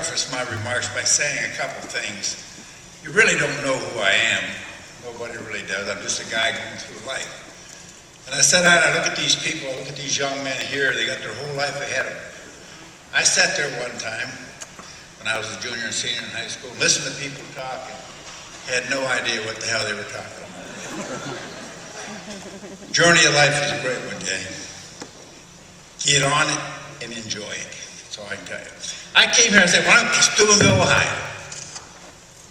preface my remarks by saying a couple things. You really don't know who I am. Nobody really does. I'm just a guy going through life. And I sat down and I look at these people, I look at these young men here, they got their whole life ahead of them. I sat there one time when I was a junior and senior in high school, listened to people talking, had no idea what the hell they were talking about. Journey of life is a great one, gang. Get on it and enjoy it. That's all I can tell you. I came here and said, well, I'm in Steubenville, Ohio.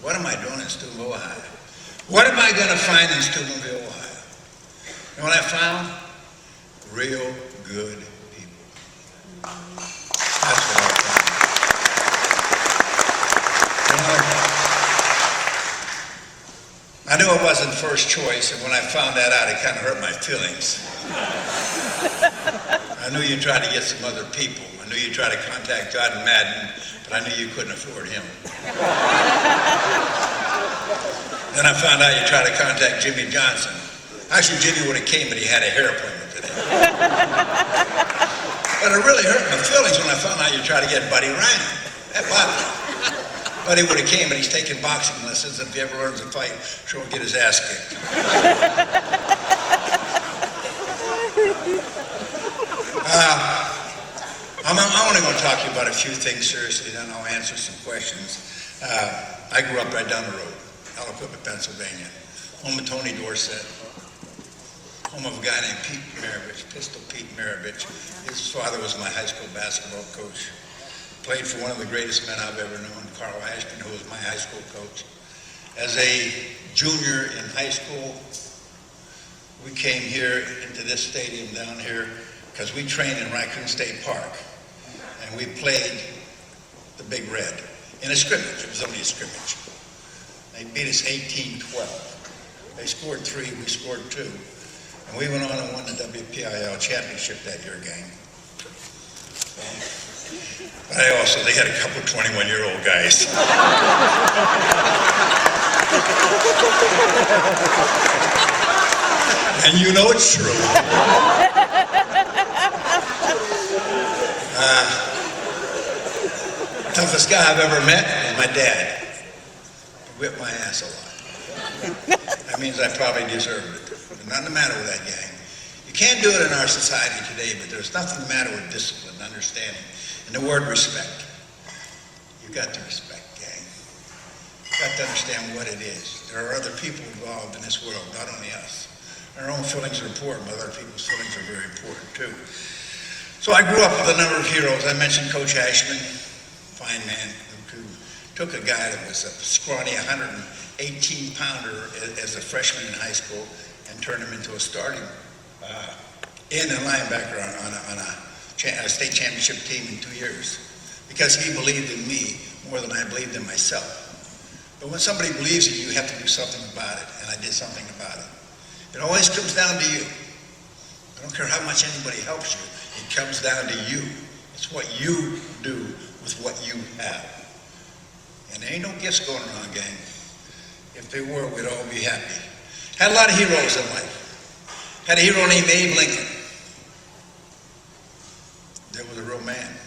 What am I doing in Steubenville, Ohio? What am I going to find in Steubenville, Ohio? You know what I found? Real good people. That's what I found. I knew it wasn't first choice, and when I found that out, it kind of hurt my feelings. I knew you tried to get some other people. I knew you tried to contact John Madden, but I knew you couldn't afford him. Then I found out you tried to contact Jimmy Johnson. Actually, Jimmy would have came, but he had a hair appointment today. But it really hurt my feelings when I found out you tried to get Buddy Ryan. That bothered me. Buddy would have came, but he's taking boxing lessons. If he ever learns to fight, sure he'll get his ass kicked. I'm only going to talk to you about a few things seriously, then I'll answer some questions. I grew up right down the road, Aliquippa, Pennsylvania, home of Tony Dorsett, home of a guy named Pete Maravich, Pistol Pete Maravich. His father was my high school basketball coach. Played for one of the greatest men I've ever known, Carl Ashman, who was my high school coach. As a junior in high school, we came here into this stadium down here because we trained in Raccoon State Park. And we played the Big Red in a scrimmage. It was only a scrimmage. They beat us 18-12. They scored 3, we scored 2. And we went on and won the WPIL championship that year, gang. But they had a couple 21-year-old guys. And you know it's true. Toughest guy I've ever met is my dad. He whipped my ass a lot. That means I probably deserved it. There's nothing the matter with that, gang. You can't do it in our society today, but there's nothing the matter with discipline, understanding, and the word respect. You got to respect, gang. You got to understand what it is. There are other people involved in this world, not only us. Our own feelings are important, but other people's feelings are very important too. So I grew up with a number of heroes. I mentioned Coach Ashman, fine man, who took a guy that was a scrawny 118-pounder as a freshman in high school and turned him into a starting end and linebacker on a state championship team in 2 years because he believed in me more than I believed in myself. But when somebody believes in you, you have to do something about it, and I did something about it. It always comes down to you. I don't care how much anybody helps you. It comes down to you. It's what you do with what you have. And there ain't no gifts going around, gang. If they were, we'd all be happy. Had a lot of heroes in life. Had a hero named Abe Lincoln. That was a real man.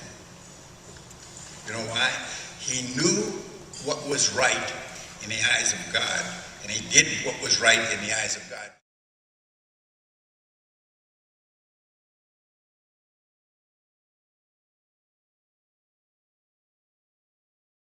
You know why? He knew what was right in the eyes of God, and he did what was right in the eyes of God.